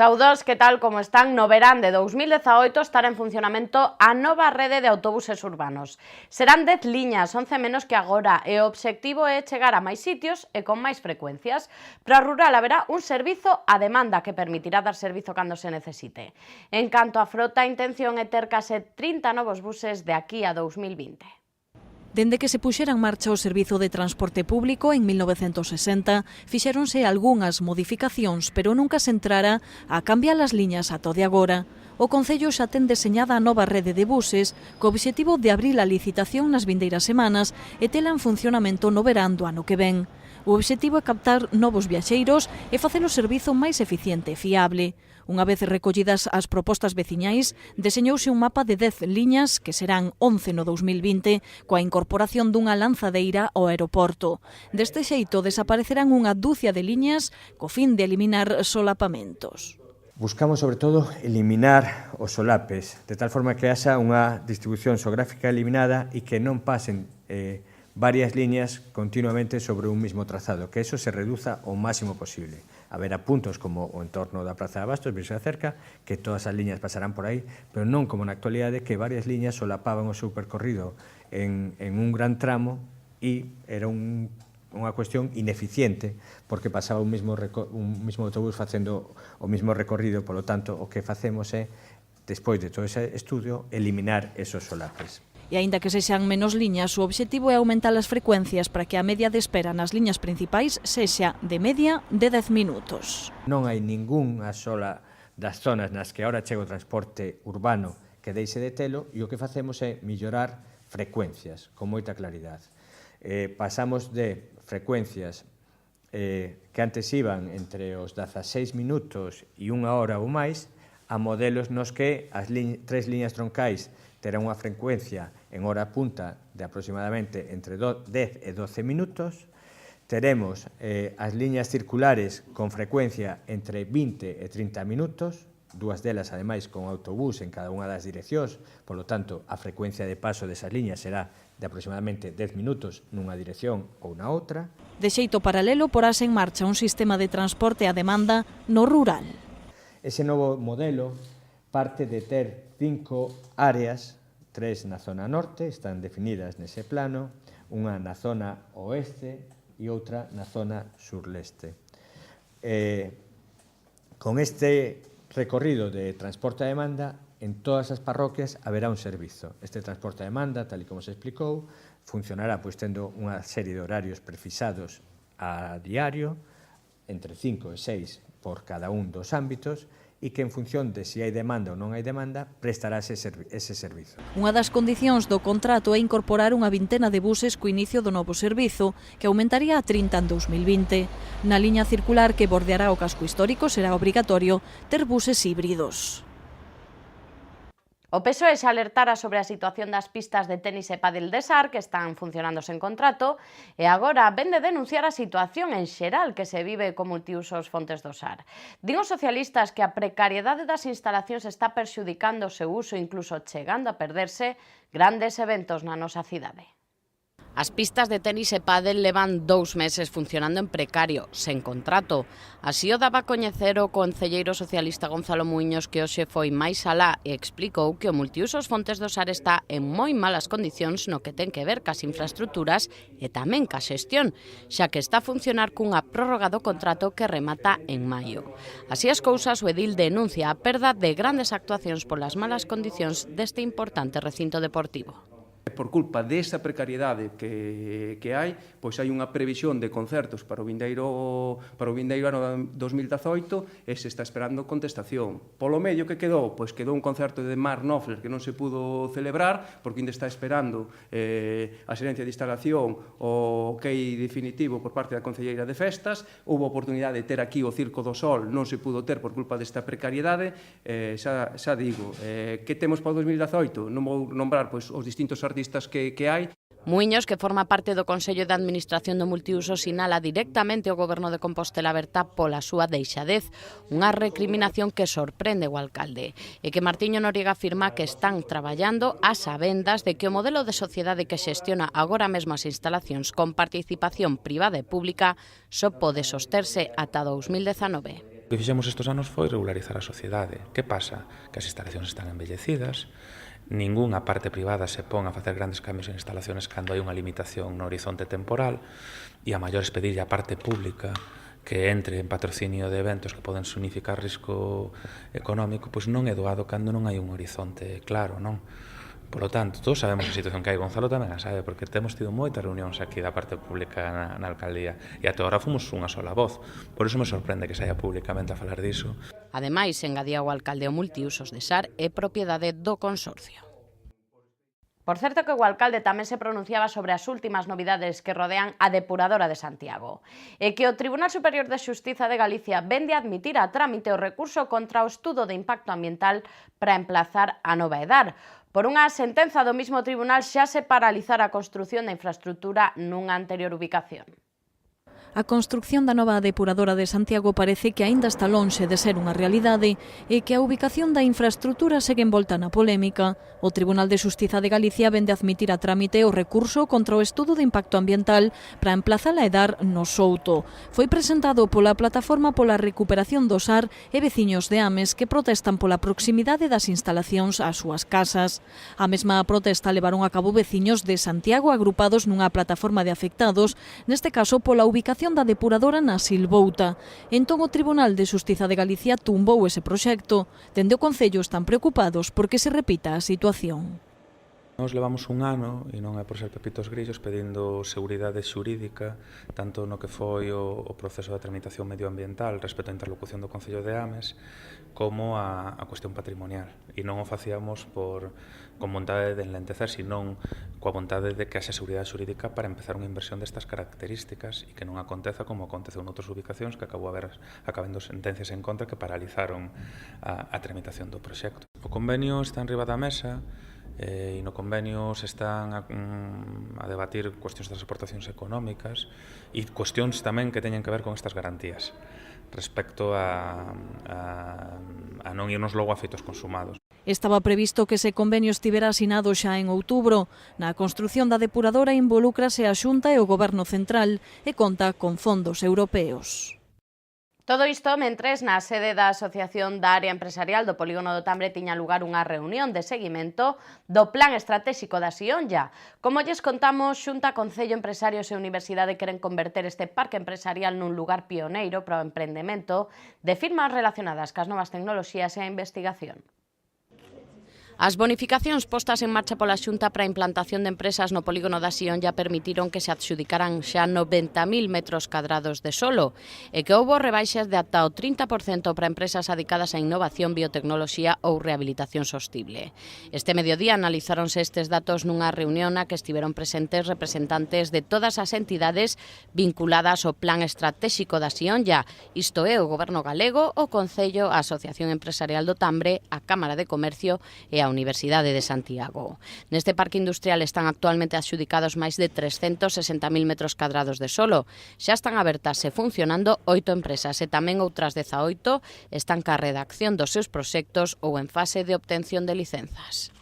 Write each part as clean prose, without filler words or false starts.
Saudós, que tal como están? No verán de 2018 estará en funcionamento a nova rede de autobuses urbanos. Serán 10 liñas, 11 menos que agora, e o obxectivo é chegar a máis sitios e con máis frecuencias. Para o rural haberá un servizo a demanda que permitirá dar servizo cando se necesite. En canto a frota, a intención é ter case 30 novos buses de aquí a 2020. Dende que se puxera en marcha o servizo de transporte público en 1960, fixéronse algunhas modificacións, pero nunca se entrara a cambiar as liñas ata o de agora. O Concello xa ten deseñada a nova rede de buses co obxectivo de abrir a licitación nas vindeiras semanas e tela en funcionamento no verán do ano que ven. O obxectivo é captar novos viaxeiros e facer o servizo máis eficiente e fiable. Unha vez recollidas as propostas veciñais, deseñouse un mapa de 10 liñas, que serán 11 no 2020, coa incorporación dunha lanzadeira ao aeroporto. Deste xeito, desaparecerán unha dúcia de liñas co fin de eliminar solapamentos. Buscamos, sobre todo, eliminar os solapes, de tal forma que haxa unha distribución xeográfica eliminada e que non pasen varias liñas continuamente sobre un mismo trazado, que eso se reduza o máximo posible. Haberá puntos como o entorno da Praza de Abastos, Virxe da Cerca, que todas as liñas pasarán por aí, pero non como na actualidade que varias liñas solapaban o seu percorrido en un gran tramo e era unha cuestión ineficiente porque pasaba un mismo autobús facendo o mismo recorrido, polo tanto, o que facemos é, despois de todo ese estudio, eliminar esos solapes. E aínda que sexan menos liñas, o obxectivo é aumentar as frecuencias para que a media de espera nas liñas principais sexa de media de 10 minutos. Non hai ningunha sola das zonas nas que agora chega o transporte urbano que deixe de telo e o que facemos é mellorar frecuencias con moita claridade. Pasamos de frecuencias que antes iban entre os 16 minutos e unha hora ou máis a modelos nos que as tres liñas troncais terán unha frecuencia en hora punta de aproximadamente entre 10 e 12 minutos. Teremos as liñas circulares con frecuencia entre 20 e 30 minutos, dúas delas, ademais, con autobús en cada unha das direccións, polo tanto, a frecuencia de paso desas liñas será de aproximadamente 10 minutos nunha dirección ou na outra. De xeito paralelo, porase en marcha un sistema de transporte a demanda no rural. Ese novo modelo parte de ter 5 áreas, 3 na zona norte, están definidas nese plano, unha na zona oeste e outra na zona surleste. Con este recorrido de transporte a demanda, en todas as parroquias haberá un servizo. Este transporte a demanda, tal e como se explicou, funcionará tendo unha serie de horarios precisados a diario, entre 5 e 6 por cada un dos ámbitos, e que en función de se hai demanda ou non hai demanda, prestarase ese servizo. Unha das condicións do contrato é incorporar unha vintena de buses co inicio do novo servizo, que aumentaría a 30 en 2020. Na liña circular que bordeará o casco histórico será obrigatorio ter buses híbridos. O PSOE xa alertara sobre a situación das pistas de tenis e pádel de Sar que están funcionando sen contrato e agora ven de denunciar a situación en xeral que se vive co multiusos Fontes do Sar. Din os socialistas que a precariedade das instalacións está perxudicando o seu uso, incluso chegando a perderse grandes eventos na nosa cidade. As pistas de tenis e pádel levan 2 meses funcionando en precario, sen contrato. Así o daba a coñecer o concelleiro socialista Gonzalo Muiños, que hoxe foi máis alá e explicou que o multiusos Fontes do Sar está en moi malas condicións no que ten que ver cas infraestructuras e tamén ca xestión, xa que está a funcionar cunha prórroga do contrato que remata en maio. Así as cousas, o edil denuncia a perda de grandes actuacións polas malas condicións deste importante recinto deportivo. Por culpa desa precariedade que hai, pois hai unha previsión de concertos para o vindeiro ano 2018 e se está esperando contestación. Polo medio que quedou? Pois quedou un concerto de Mark Knopfler que non se pudo celebrar porque ainda está esperando a xerencia de instalación o ok definitivo por parte da Concelleira de Festas. Houve a oportunidade de ter aquí o Circo do Sol, non se pudo ter por culpa desta precariedade. Xa digo, que temos para o 2018? Non vou nombrar os distintos artistas que hai. Muiños, que forma parte do Consello de Administración do Multiuso, sinala directamente o Goberno de Compostela Berta pola súa deixadez, unha recriminación que sorprende o alcalde, e que Martiño Noriega afirma que están traballando a sabendas de que o modelo de sociedade que xestiona agora mesmo as instalacións con participación privada e pública só pode sosterse ata 2019. O que fixemos estes anos foi regularizar a sociedade. Que pasa? Que as instalacións están envellecidas, ningunha parte privada se pon a facer grandes cambios en instalaciones cando hai unha limitación no horizonte temporal, e a maior es pedirlle a parte pública que entre en patrocinio de eventos que poden significar risco económico, pois non é doado cando non hai un horizonte claro, non? Por lo tanto, todos sabemos a situación que hai, Gonzalo tamén a sabe, porque temos tido moitas reunións aquí da parte pública na alcaldía, e até agora fomos unha sola voz. Por iso me sorprende que saia públicamente a falar diso. Ademais, engadía o alcalde o multiusos de SAR é propiedade do consorcio. Por certo que o alcalde tamén se pronunciaba sobre as últimas novidades que rodean a depuradora de Santiago e que o Tribunal Superior de Xustiza de Galicia vende a admitir a trámite o recurso contra o estudo de impacto ambiental para emplazar a nova EDAR. Por unha sentenza do mismo tribunal xa se paralizara a construción da infraestrutura nunha anterior ubicación. A construción da nova depuradora de Santiago parece que aínda está lonxe de ser unha realidade e que a ubicación da infraestrutura segue envolta na polémica. O Tribunal de Xustiza de Galicia vende admitir a trámite o recurso contra o estudo de impacto ambiental para emplazar a EDAR no Souto. Foi presentado pola Plataforma pola Recuperación do SAR e veciños de Ames que protestan pola proximidade das instalacións ás súas casas. A mesma protesta levaron a cabo veciños de Santiago agrupados nunha plataforma de afectados, neste caso pola ubicación da depuradora na Silvouta. Entón o Tribunal de Xustiza de Galicia tumbou ese proxecto. Dende o Concello están preocupados porque se repita a situación. Nos levamos un ano, e non é por ser pepitos grillos, pedindo seguridade xurídica, tanto no que foi o proceso de tramitación medioambiental respecto á interlocución do Concello de Ames, como a cuestión patrimonial. E non o facíamos con vontade de enlentecer, senón coa vontade de que haxa seguridade xurídica para empezar unha inversión destas características e que non aconteza como aconteceu noutras ubicacións que acabando sentencias en contra que paralizaron a tramitación do proxecto. O convenio está en riba da mesa, e no convenio se están a debatir cuestións das aportacións económicas e cuestións tamén que teñen que ver con estas garantías respecto a non irnos logo a feitos consumados. Estaba previsto que ese convenio estivera asinado xa en outubro. Na construción da depuradora involúcrase a Xunta e o Goberno Central e conta con fondos europeos. Todo isto mentres na sede da Asociación da Área Empresarial do Polígono do Tambre tiña lugar unha reunión de seguimento do Plan Estratéxico da Sionlla. Como lles contamos, Xunta, Concello, Empresarios e Universidade queren converter este parque empresarial nun lugar pioneiro para o emprendemento de firmas relacionadas cas novas tecnoloxías e a investigación. As bonificacións postas en marcha pola Xunta para a implantación de empresas no polígono da Sionlla permitiron que se adxudicaran xa 90.000 metros cadrados de solo e que houbo rebaixas de ata o 30% para empresas adicadas a innovación, biotecnoloxía ou rehabilitación sostible. Este mediodía analizáronse estes datos nunha reunión na que estiveron presentes representantes de todas as entidades vinculadas ao Plan Estratéxico da Sionlla, isto é, o Goberno galego, o Concello, a Asociación Empresarial do Tambre, a Cámara de Comercio e a Universidade de Santiago. Neste parque industrial están actualmente adxudicados máis de 360.000 metros cadrados de solo. Xa están abertas e funcionando 8 empresas e tamén outras 18 están ca redacción dos seus proxectos ou en fase de obtención de licenzas.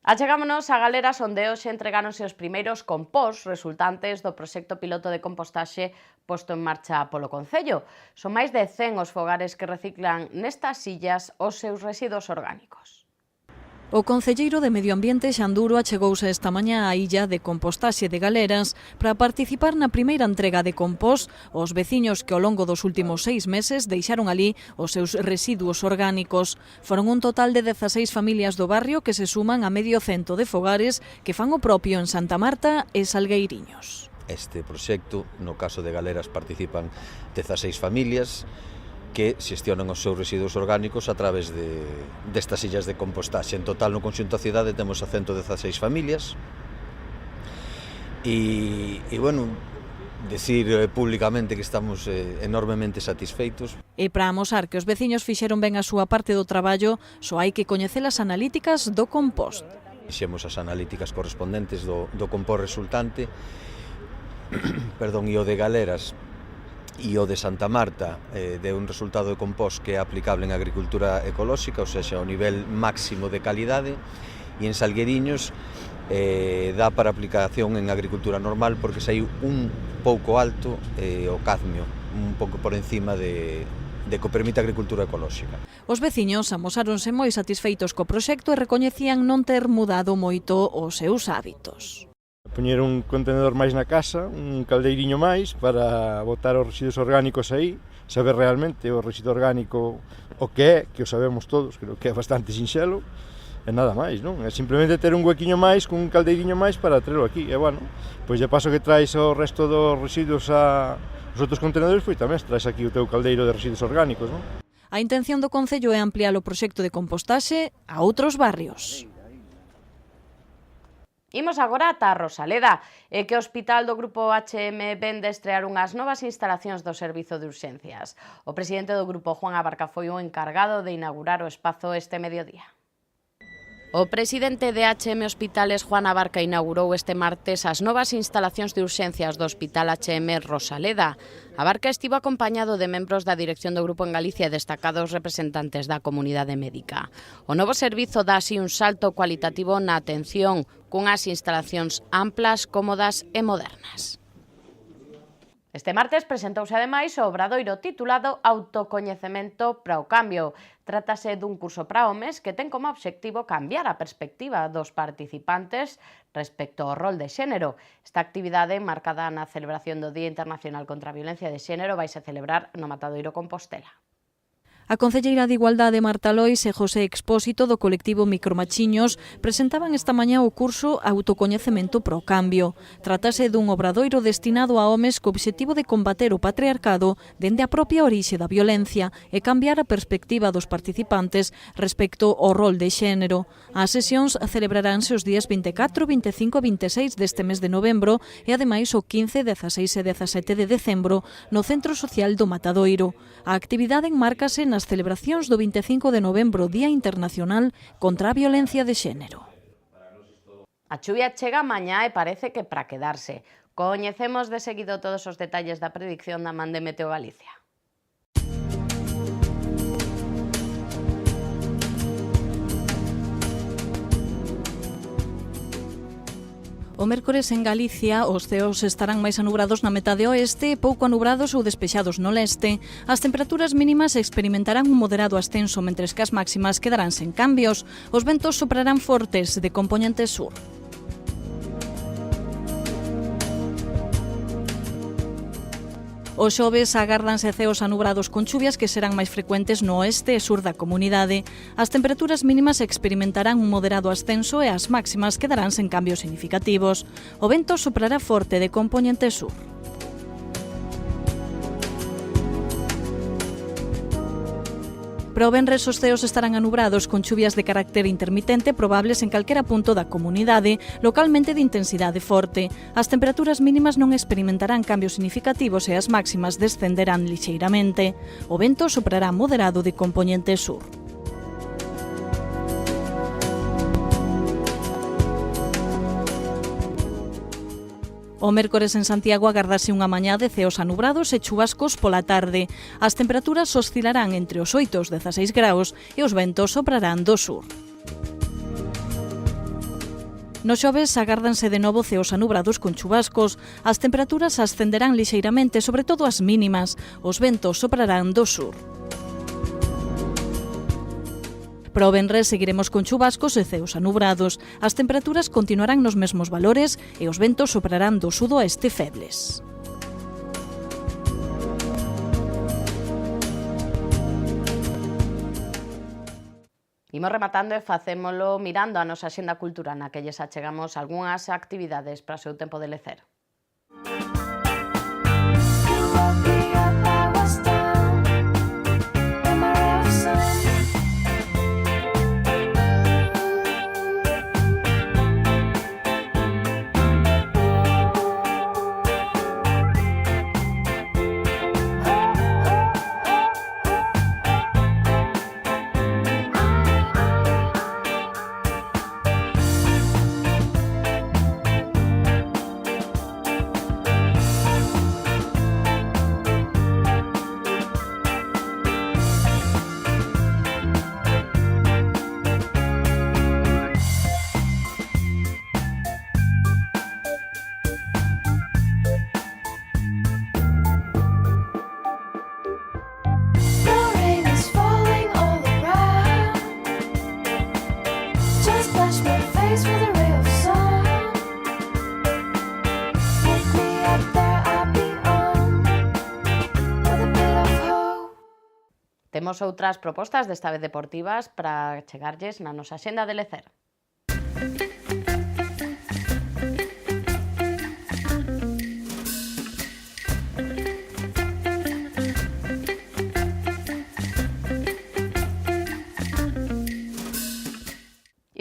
Achegámonos a Galeras, onde hoxe entregáronse os primeiros compós resultantes do proxecto piloto de compostaxe posto en marcha polo Concello. Son máis de 100 os fogares que reciclan nestas illas os seus residuos orgánicos. O concelleiro de Medio Ambiente, Xanduro, achegouse esta mañá á illa de compostaxe de Galeras para participar na primeira entrega de compós aos veciños que ao longo dos últimos 6 meses deixaron ali os seus residuos orgánicos. Foron un total de 16 familias do barrio que se suman a medio cento de fogares que fan o propio en Santa Marta e Salgueiriños. Este proxecto, no caso de Galeras, participan 16 familias que xestionan os seus residuos orgánicos a través destas illas de compostaxe. En total, no conxunto da cidade, temos a 116 familias. E bueno, decir públicamente que estamos enormemente satisfeitos. E para amosar que os veciños fixeron ben a súa parte do traballo, só hai que coñecer as analíticas do compost. Fixemos as analíticas correspondentes do compost resultante, e o de Galeras e o de Santa Marta de un resultado de compost que é aplicable en agricultura ecolóxica, ou seja, ao nivel máximo de calidade, e en Salgueiriños dá para aplicación en agricultura normal porque saiu un pouco alto o cadmio, un pouco por encima que permite a agricultura ecolóxica. Os veciños amosáronse moi satisfeitos co proxecto e recoñecían non ter mudado moito os seus hábitos. Poñer un contenedor máis na casa, un caldeiriño máis para botar os residuos orgánicos aí, saber realmente o residuo orgánico o que é, que o sabemos todos, creo que é bastante sinxelo, e nada máis, non? É simplemente ter un huequiño máis, con un caldeiriño máis para traerlo aquí, e bueno, pois de paso que traes o resto dos residuos os outros contenedores, pois tamén traes aquí o teu caldeiro de residuos orgánicos, non? A intención do Concello é ampliar o proxecto de compostaxe a outros barrios. Imos agora ata a Rosaleda, que o Hospital do Grupo HM vende estrear unhas novas instalacións do Servizo de Urxencias. O presidente do grupo, Juan Abarca, foi o encargado de inaugurar o espazo este mediodía. O presidente de HM Hospitales, Juan Abarca, inaugurou este martes as novas instalacións de urxencias do Hospital HM Rosaleda. Abarca estivo acompañado de membros da dirección do grupo en Galicia e destacados representantes da comunidade médica. O novo servizo dá así un salto cualitativo na atención, cunhas instalacións amplas, cómodas e modernas. Este martes presentouse ademais o obradoiro titulado Autocoñecemento para o Cambio. Trátase dun curso para homes que ten como obxectivo cambiar a perspectiva dos participantes respecto ao rol de xénero. Esta actividade, marcada na celebración do Día Internacional contra a Violencia de Xénero, vaise celebrar no Matadoiro Compostela. A concelleira de Igualdade Marta Lois e José Expósito do colectivo Micromachiños presentaban esta mañá o curso Autocoñecemento pro Cambio. Trátase dun obradoiro destinado a homes co obxectivo de combater o patriarcado dende a propia orixe da violencia e cambiar a perspectiva dos participantes respecto ao rol de xénero. As sesións celebraránse os días 24, 25 e 26 deste mes de novembro e ademais o 15, 16 e 17 de decembro no Centro Social do Matadoiro. A actividade enmárcase nas celebracións do 25 de novembro, Día Internacional contra a Violencia de Xénero. A chuvia chega mañá e parece que para quedarse. Coñecemos de seguido todos os detalles da predicción da man de Meteo Galicia. O mércores en Galicia os ceos estarán máis anubrados na metade oeste, pouco anubrados ou despexados no leste. As temperaturas mínimas experimentarán un moderado ascenso, mentres que as máximas quedarán sen cambios. Os ventos soprarán fortes de compoñente sur. Os xoves agárdanse ceos anubrados con chuvias que serán máis frecuentes no oeste e sur da comunidade. As temperaturas mínimas experimentarán un moderado ascenso e as máximas quedarán sen cambios significativos. O vento soprará forte de compoñente sur. Para o venres os ceos estarán anubrados con chuvias de carácter intermitente probables en calquera punto da comunidade, localmente de intensidade forte. As temperaturas mínimas non experimentarán cambios significativos e as máximas descenderán lixeiramente. O vento soprará moderado de compoñente sur. O mércores en Santiago agardase unha mañá de ceos anubrados e chuvascos pola tarde. As temperaturas oscilarán entre os 8 e os 16 graus e os ventos soprarán do sur. No xoves agárdanse de novo ceos anubrados con chuvascos. As temperaturas ascenderán lixeiramente, sobre todo as mínimas. Os ventos soprarán do sur. Para o venres seguiremos con chuvascos e ceos anubrados. As temperaturas continuarán nos mesmos valores e os ventos soprarán do sudoeste febles. Imos rematando e facémolo mirando a nosa axenda cultural na que lles achegamos algunhas actividades para o seu tempo de lecer. Temos outras propostas, desta vez deportivas, para chegarlles na nosa axenda de lecer.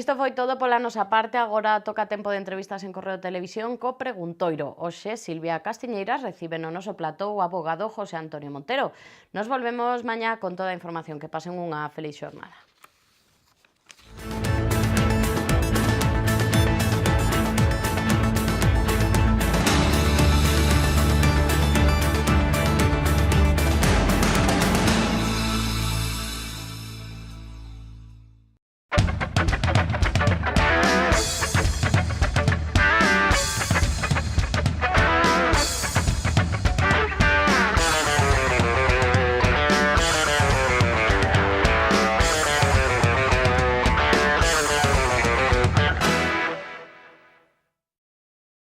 Isto foi todo pola nosa parte, agora toca tempo de entrevistas en Correo Televisión co Preguntoiro. Hoxe, Silvia Castiñeiras recibe no noso plató o abogado José Antonio Montero. Nos volvemos mañá con toda a información. Que pasen unha feliz xornada.